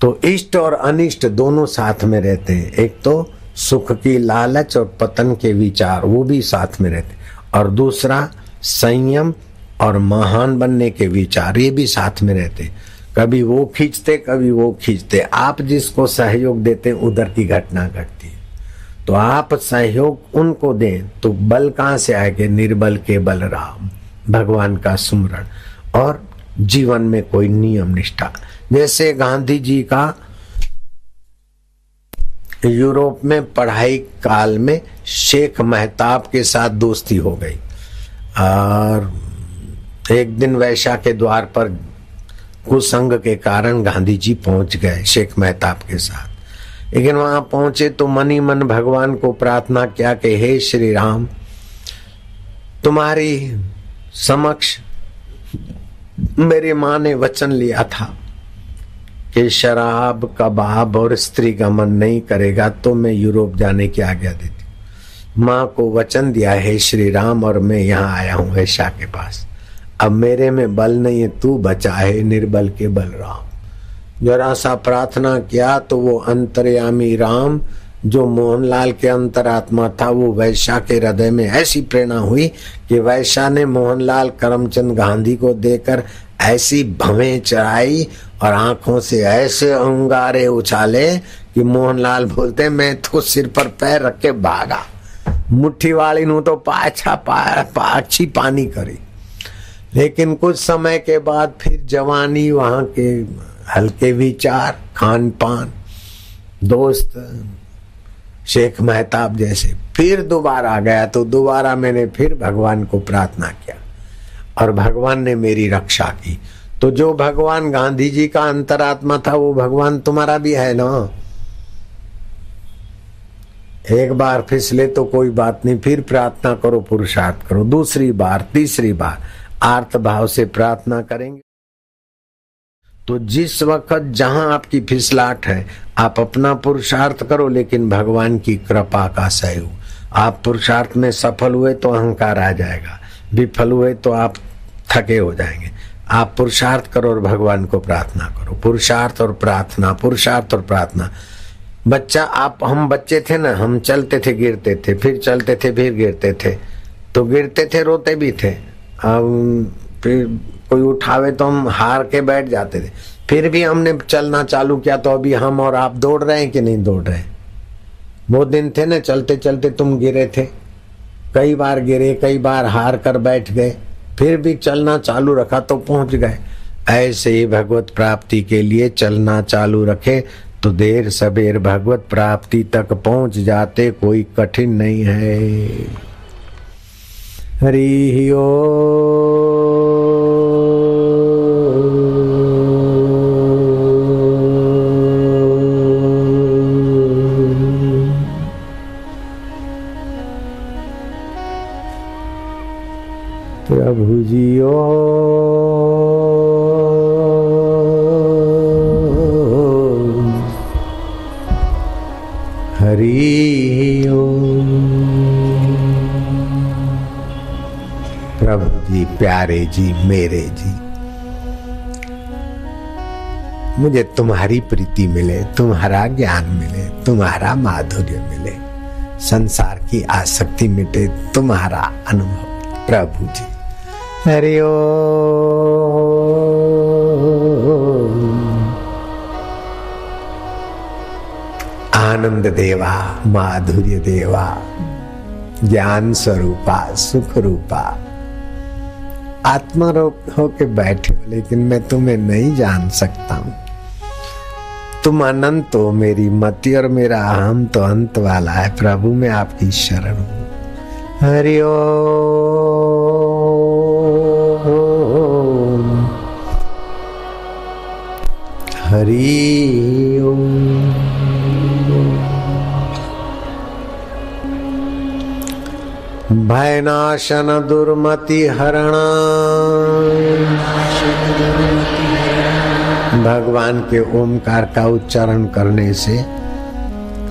तो इष्ट और अनिष्ट दोनों साथ में रहते हैं। एक तो सुख की लालच और पतन के विचार, वो भी साथ में रहते, और दूसरा संयम और महान बनने के विचार, ये भी साथ में रहते। कभी वो खींचते कभी वो खींचते। आप जिसको सहयोग देते उधर की घटना घटती है। तो आप सहयोग उनको दें तो बल कहां से आएंगे? निर्बल के बल राम, भगवान का सुमरण और जीवन में कोई नियम निष्ठा। जैसे गांधी जी का यूरोप में पढ़ाई काल में शेख मेहताब के साथ दोस्ती हो गई और एक दिन वैशा के द्वार पर कुसंग के कारण गांधी जी पहुंच गए शेख मेहताब के साथ। लेकिन वहां पहुंचे तो मन ही मन भगवान को प्रार्थना किया कि हे श्री राम, तुम्हारी समक्ष मेरी माँ ने वचन लिया था कि शराब कबाब और स्त्री का मन नहीं करेगा तो मैं यूरोप जाने की आज्ञा देती। माँ को वचन दिया है श्री राम और मैं यहाँ आया हूँ वैशा के पास। अब मेरे में बल नहीं है, तू बचा है निर्बल के बल राम। जरा सा प्रार्थना किया तो वो अंतर्यामी राम जो मोहनलाल के अंतरात्मा था, वो वैशा के हृदय में ऐसी प्रेरणा हुई कि वैशा ने मोहनलाल करमचंद गांधी को देकर ऐसी भवें चढ़ाई और आंखों से ऐसे अंगारे उछाले कि मोहनलाल बोलते मैं तो सिर पर पैर रख के भागा, मुट्ठी वाली नू तो पाछी पानी करी। लेकिन कुछ समय के बाद फिर जवानी, वहां के हल्के विचार, खान पान, दोस्त शेख मेहताब जैसे, फिर दोबारा आ गया। तो दोबारा मैंने फिर भगवान को प्रार्थना किया और भगवान ने मेरी रक्षा की। तो जो भगवान गांधी जी का अंतरात्मा था वो भगवान तुम्हारा भी है ना। एक बार फिसले तो कोई बात नहीं, फिर प्रार्थना करो, पुरुषार्थ करो। दूसरी बार, तीसरी बार आर्त भाव से प्रार्थना करेंगे तो जिस वक्त जहां आपकी फिसलाट है आप अपना पुरुषार्थ करो, लेकिन भगवान की कृपा का सहयोग। आप पुरुषार्थ में सफल हुए तो अहंकार आ जाएगा, विफल हुए तो आप थके हो जाएंगे। आप पुरुषार्थ करो और भगवान को प्रार्थना करो। पुरुषार्थ और प्रार्थना, पुरुषार्थ और प्रार्थना। बच्चा, हम बच्चे थे ना, हम चलते थे गिरते थे, फिर चलते थे फिर गिरते थे, तो गिरते थे रोते भी थे। फिर कोई उठावे तो हम हार के बैठ जाते थे, फिर भी हमने चलना चालू किया। तो अभी हम और आप दौड़ रहे हैं कि नहीं दौड़ रहे? वो दिन थे ना, चलते चलते तुम गिरे थे, कई बार गिरे, कई बार हार कर बैठ गए, फिर भी चलना चालू रखा तो पहुंच गए। ऐसे ही भगवत प्राप्ति के लिए चलना चालू रखे तो देर सबेर भगवत प्राप्ति तक पहुंच जाते, कोई कठिन नहीं है। हरि ओम। प्रभु जी ओम। हरि ओम। प्रभु जी, प्यारे जी, मेरे जी, मुझे तुम्हारी प्रीति मिले, तुम्हारा ज्ञान मिले, तुम्हारा माधुर्य मिले, संसार की आसक्ति मिटे, तुम्हारा अनुभव। प्रभु जी, हरि ओम। आनंद देवा, माधुर्य देवा, ज्ञान स्वरूपा, सुख रूपा, आत्मा रूप होके बैठे हो, लेकिन मैं तुम्हें नहीं जान सकता हूं। तुम अनंत हो, मेरी मति और मेरा अहम तो अंत वाला है। प्रभु मैं आपकी शरण हूं। हरि ओम। हरि ओम। भयनाशन दुर्मति हरण। भगवान के ओमकार का उच्चारण करने से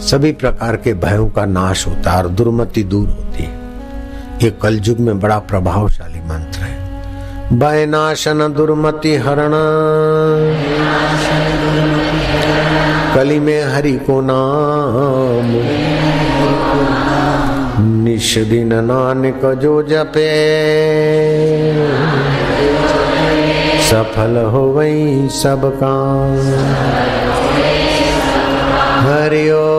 सभी प्रकार के भयों का नाश होता है और दुर्मति दूर होती है। ये कलयुग में बड़ा प्रभावशाली मंत्र है। भयनाशन दुर्मति हरण। कली में हरि को नाम, निश दिन नानक जो जपे, सफल हो वही सब काम। हरि ओम।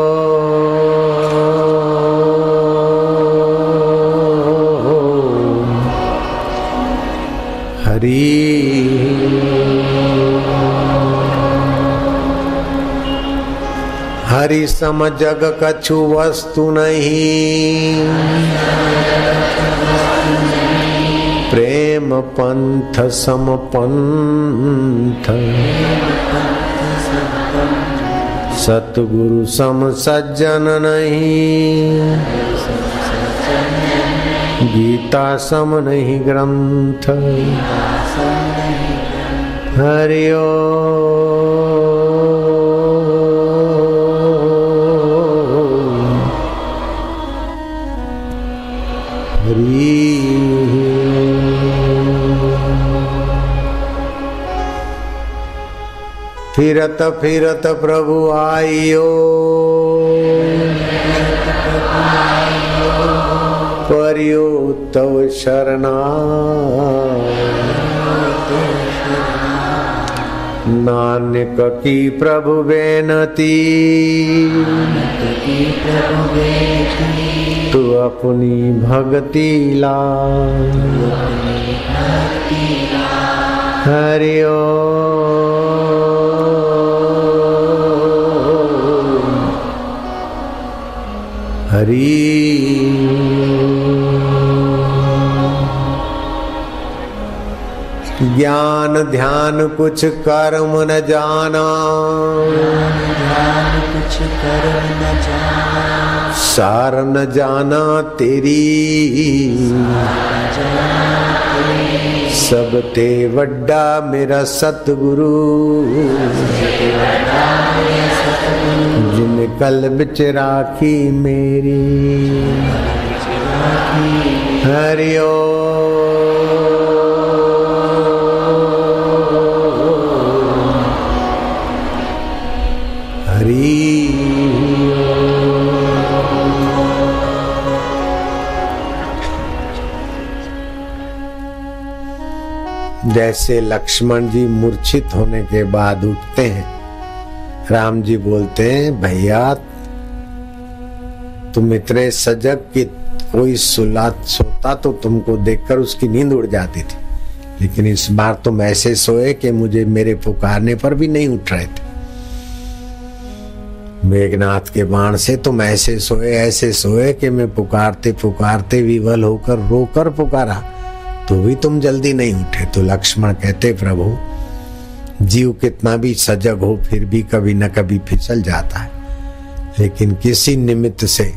हरि। हरि सम जग कछु वस्तु नहीं, प्रेम पंथ सम पंथ, सतगुरु सम सज्जन नहीं, गीता सम नहीं ग्रंथ। हरि ओम। फिरत फिरत प्रभु आइयो, परियो तव शरणा। नानक की प्रभु बेनती, तू अपनी भक्ति ला। हरि ओम। हरि। ज्ञान ध्यान कुछ कर्म न जाना, कुछ कर्म न जाना, सार न जाना तेरी, सब ते वड्डा मेरा सतगुरु, जिन कल बिच राखी मेरी। हरि ओम। हरि। जैसे लक्ष्मण जी मूर्छित होने के बाद उठते हैं, राम जी बोलते हैं, भैया तुम इतने सजग कि कोई सोता तो तुमको देखकर उसकी नींद उड़ जाती थी, लेकिन इस बार तुम ऐसे सोए कि मुझे मेरे पुकारने पर भी नहीं उठ रहे थे। मेघनाथ के बाण से तुम ऐसे सोए कि मैं पुकारते पुकारते विवल होकर रोकर पुकारा तो भी तुम जल्दी नहीं उठे। तो लक्ष्मण कहते, प्रभु जीव कितना भी सजग हो फिर भी कभी न कभी फिसल जाता है, लेकिन किसी निमित्त से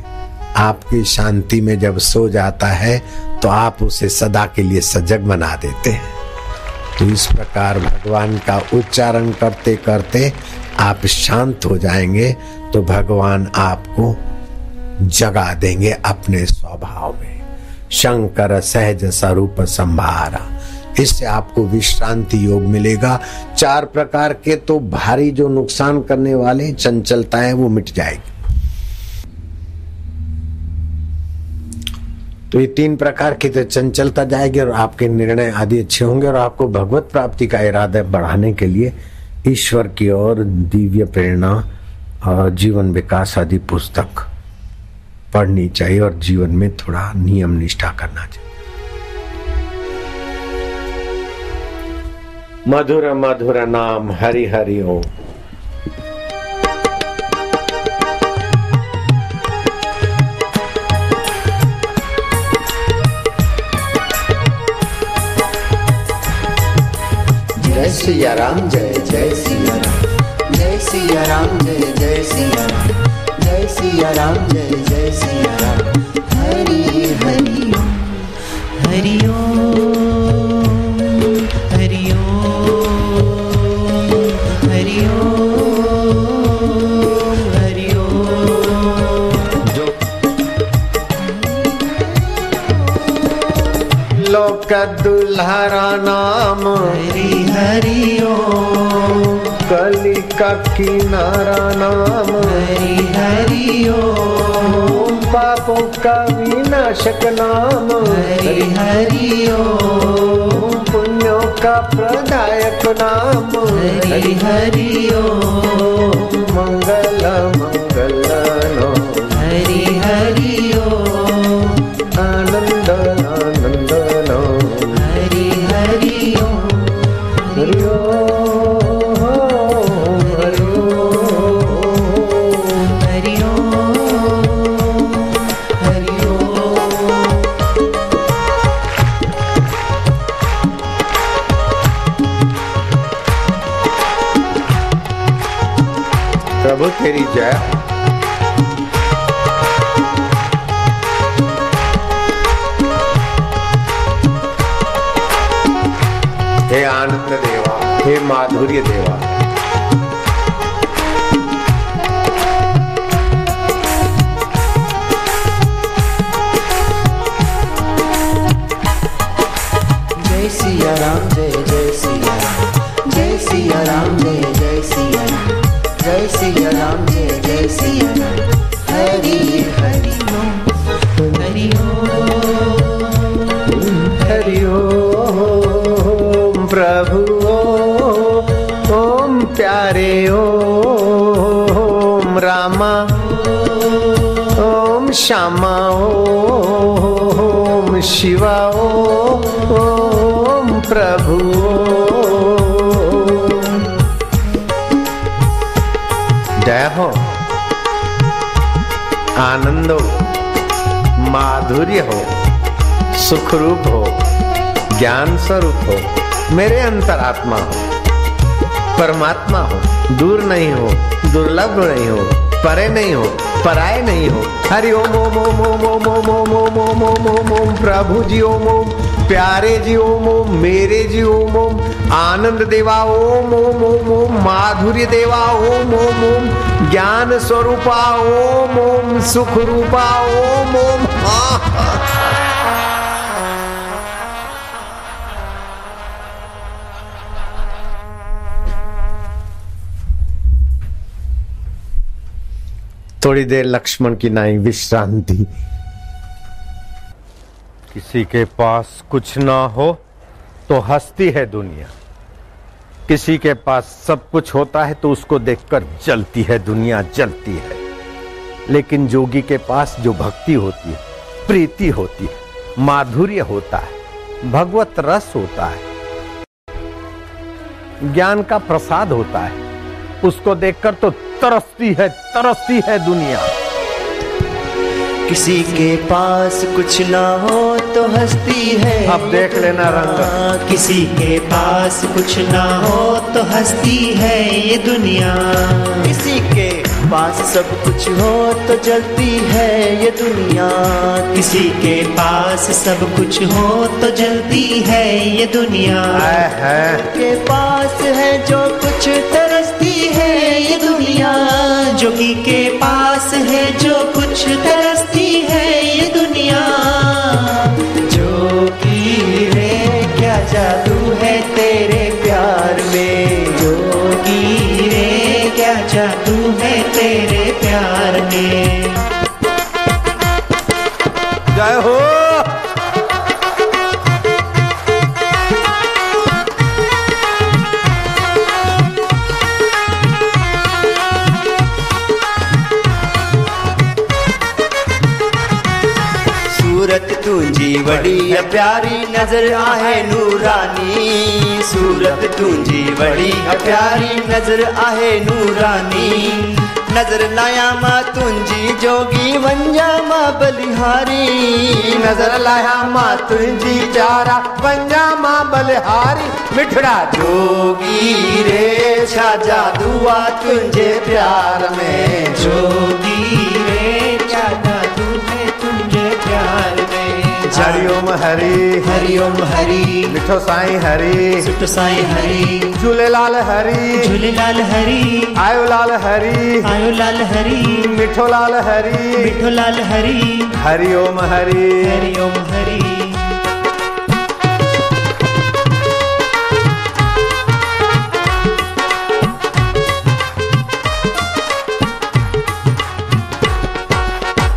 आपकी शांति में जब सो जाता है तो आप उसे सदा के लिए सजग बना देते हैं। तो इस प्रकार भगवान का उच्चारण करते करते आप शांत हो जाएंगे तो भगवान आपको जगा देंगे अपने स्वभाव में। शंकर सहज स्वरूप संभारा, इससे आपको विश्रांति योग मिलेगा। 4 प्रकार के तो भारी जो नुकसान करने वाले चंचलता है वो मिट जाएगी। तो ये 3 प्रकार की तो चंचलता जाएगी और आपके निर्णय आदि अच्छे होंगे और आपको भगवत प्राप्ति का इरादा बढ़ाने के लिए ईश्वर की ओर दिव्य प्रेरणा और जीवन विकास आदि पुस्तक पढ़नी चाहिए और जीवन में थोड़ा नियम निष्ठा करना चाहिए। मधुर मधुर नाम हरि हरि ओम। जय सिया राम, जय जय सिया राम, जय सिया राम, जय जय सिया राम, जय सिया राम, जय जय सिया राम। हरि हरि ओम, हरि ओम, हरि ओम, हरि ओम, हरि ओम। लोक दुल्हरा नाम हरि हरि ओम, कली का किनारा नाम हरि हरि ओम, पापों का विनाशक नाम हरि हरि ओम, पुण्यों का प्रदायक नाम हरि हरि ओम, मंगल मंगल नाम हरि हरि ओम, आनंद आनंद नाम हरि हरि ओम, हरि ओम हरि ओम। हरि ओम, हरि ओम। प्रभु तेरी जय। हे आनंद देवा, हे माधुर्य देवा, जय सिया राम, जय जय सिया राम, जय सिया राम, जय जय सिया राम, जय सिया राम, जय जय सिया राम। हरि हरि ओम, हरि ओम, हरि ओम प्रभु ओम प्यारे ओम रामा ओम श्यामा ओम शिवा ओम प्रभु ओम। जय हो, आनंद हो, माधुर्य हो, सुख रूप हो, ज्ञान स्वरूप हो, मेरे अंतरात्मा हो, परमात्मा हो, दूर नहीं हो, दुर्लभ नहीं हो, परे नहीं हो, पराये नहीं हो। हरि ओम ओम ओम ओम ओम ओम ओम ओम ओम ओम ओम ओम प्रभु जी ओम ओम, प्यारे जी ओम ओम, मेरे जी ओम ओम, आनंद देवा ओम ओम ओम ओम, माधुर्य देवा ओम ओम ओम, ज्ञान स्वरूपा ओम ओम, सुख रूपा ओम ओम। थोड़ी देर लक्ष्मण की नाई विश्रांति। किसी के पास कुछ ना हो तो हंसती है दुनिया, किसी के पास सब कुछ होता है तो उसको देखकर जलती है दुनिया, जलती है। लेकिन जोगी के पास जो भक्ति होती है, प्रीति होती है, माधुर्य होता है, भगवत रस होता है, ज्ञान का प्रसाद होता है, उसको देखकर तो तरसती है दुनिया। किसी के पास कुछ ना हो तो हंसती है। अब देख लेना रंग। किसी के पास कुछ ना हो तो हंसती है ये दुनिया। किसी के पास सब कुछ हो तो जलती है ये दुनिया। किसी के पास सब कुछ हो तो जलती है ये दुनिया। के पास है जो कुछ तरसती है ये दुनिया। जोगी के पास है जो कुछ तरस क्या जादू है तेरे प्यार में। जय हो। सूरत तुंजी वड़ी प्यारी नजर आहे नूरानी, सूरत तुंजी वड़ी प्यारी नजर आहे नूरानी। नजर लाया मां तुंजी जोगी वंजा मां बलिहारी, नजर लाया मां तुंजी प्यारा वंजा मां बलिहारी। मिठड़ा जोगी रे छा जादू आ तुंजे प्यार में, जोगी रे छा जादू है तुंजे प्यार में। हरिओम हरि हरिओम हरि, मिठो साईं हरि सुठो साईं हरि। झूलेलाल हरि झूलेलाल हरि, आयो लाल हरि आयो लाल हरि। मिठो लाल हरि मिठो लाल हरि, हरिओम हरि। हरिओम हरि।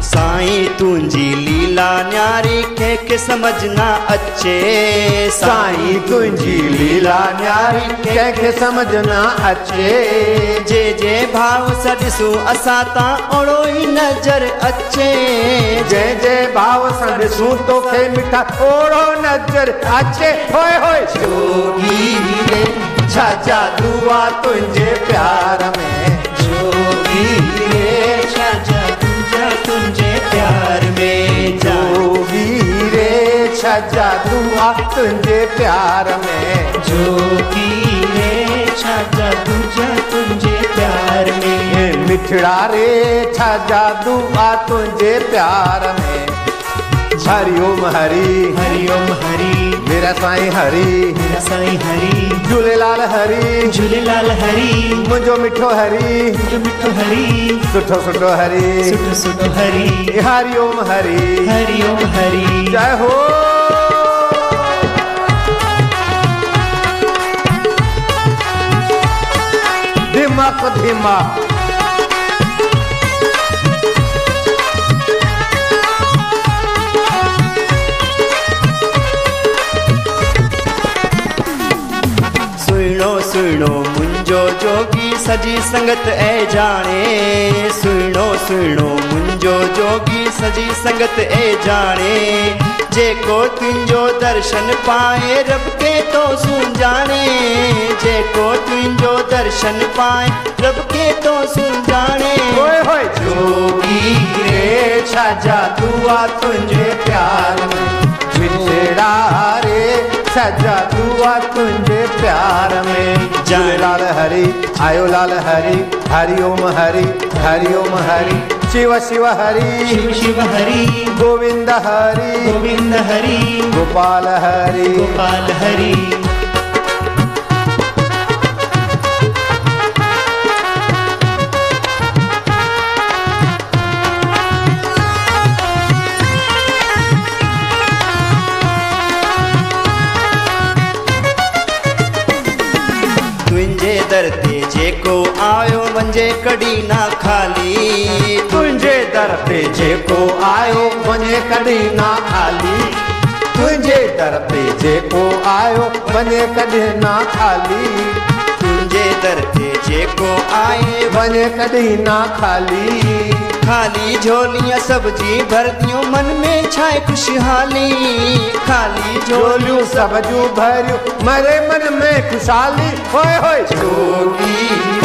साईं तुंजी लीला न्यारी के समझना अच्छे, साईं तुंजी लीला न्यारी कंहिंखे समझना अचे। जे जे भाव सॾिसूं असां तां ओड़ो ई नज़र अचे, जे जे भाव सां ॾिसूं तोखे मिठा ओड़ो नज़र अचे। होए होए जोगी रे छा जादू आ तुंहिंजे प्यार में, जोगी रे छा जादू जा तुंहिंजे प्यार में। जोगी रे छा जादू आ तुंहिंजे प्यार में, जोगी रे छा जादू जा तुंहिंजे प्यार में। मिठड़ा रे छा जादू आ तुंहिंजे प्यार में। हरिओम हरि हरिओम हरि, मेरा साईं हरि मेरा साईं हरि। झूलेलाल हरि झूलेलाल हरि, मुंहिंजो मिठो हरि मुंहिंजो मिठो हरि। सुठो सुठो हरि सुठो सुठो हरि। हरिओम हरि हरिओम हरि। जय हो। धिमक धिमक सुनो सुनो मुंजो जोगी सजी संगत ए जाने, सुनो सुनो मुंजो जोगी सजी संगत ए जाने। जेको तुंजो दर्शन पाए रब के तो सुञाणे, जेको तुंजो दर्शन पाए रब के तो सुञाणे। होए होए जोगी रे छा जादू आ तुंजे प्यार में, मिठड़ा रे छा जादू आ तुंहिंजे प्यार में। झूलेलाल हरि आयो लाल हरि हरिओम हरि हरिओम हरि। शिव शिव हरि शिव शिव हरि, गोविंद हरि गोविंद हरि। गोपाल हरि गोपाल हरि। तुंजे दर ते जेको आयो वंजे कड़ी ना खाली, तुंहिंजे दर ते जेको आयो वञे कॾहिं ना खाली। तुंहिंजे दर ते जेको आयो वञे कॾहिं ना खाली। तुंजे दर ते जेको आए वञे कॾहिं ना खाली। खाली झोलियां सब्जी भरतियूं मन में छाए खुशहाली, खाली झोलियूं सब जूं भरियूं मरे मन में खुशहाली। होए होए जोगी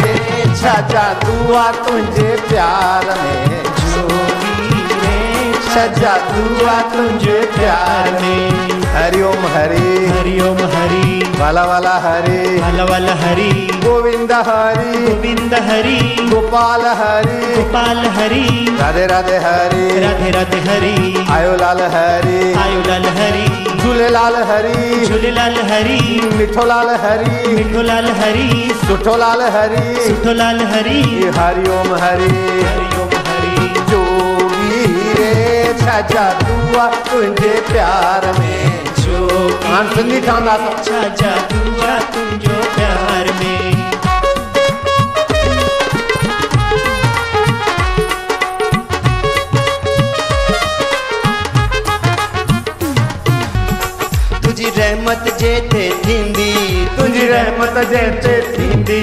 रे छा जादू आ तुंहिंजे प्यार में, जोगी रे छा जादू आ तुंहिंजे प्यार में। हरिओम हरि हरिओम हरि, वाला वाला हरि वाला वाला हरि। गोविंद हरि गोविंद हरि, गोपाल हरि गोपाल हरि। राधे राधे हरि राधे राधे हरि, आयो लाल हरि आयो लाल हरि। झूलेलाल हरि झूलेलाल हरि, मिठो लाल हरि मिठो लाल हरि। सुठो लाल हरि सुठो लाल हरि, हरिओम हरि। हरिओम हरि। जोगी रे छा जादू आ तुंहिंजे प्यार में। जोगी हाणे सिंधी ठहंदासीं। छा जादू आ तुंजो प्यार में। रहमत जेते थींदी, तुझी रहमत जैसे थींदी,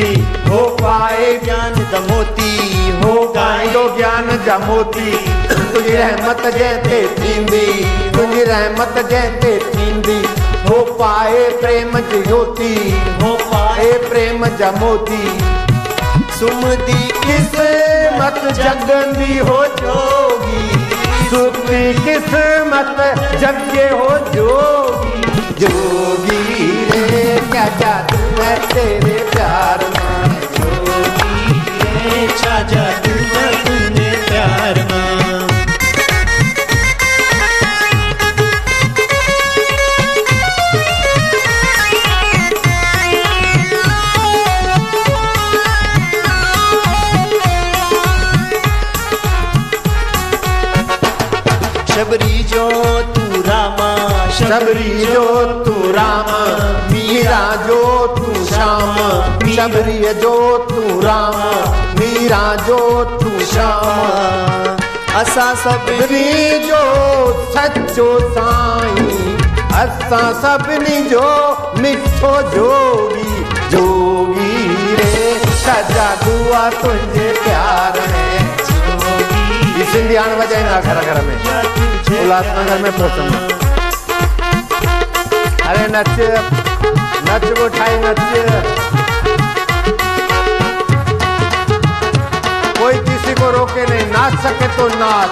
हो पाए ज्ञान द मोती, हो गाइंदो ज्ञान जमोती। तुझी रहमत जैसे थींदी, तुझी रहमत जैसे थींदी, हो पाए प्रेम ज्योति, हो पाए ए प्रेम जमोती। सुमदी किस्मत जगंदी हो जोगी, सुखी किस्मत जगे हो जोगी। जोगी रे क्या जादू है तेरे प्यार में, जोगी रे छा जादू है तूने प्यार में। शबरी जो तू रामा, शबरी जो तू राम, मीरा जो तू श्याम। शबरी जो तू राम, मीरा जो तू श्याम। असा सबरी जो सचो साईं, असा सभिनी जो मिठो जोगी। जोगी रे सजा दुआ तुझे प्यार में। जोगी ये सिंधी आन वजाएंगा घर घर में, उल्लासनगर में पहुंचूंगा। अरे नच नच उठाई नच, कोई किसी को रोके नहीं, नाच सके तो नाच।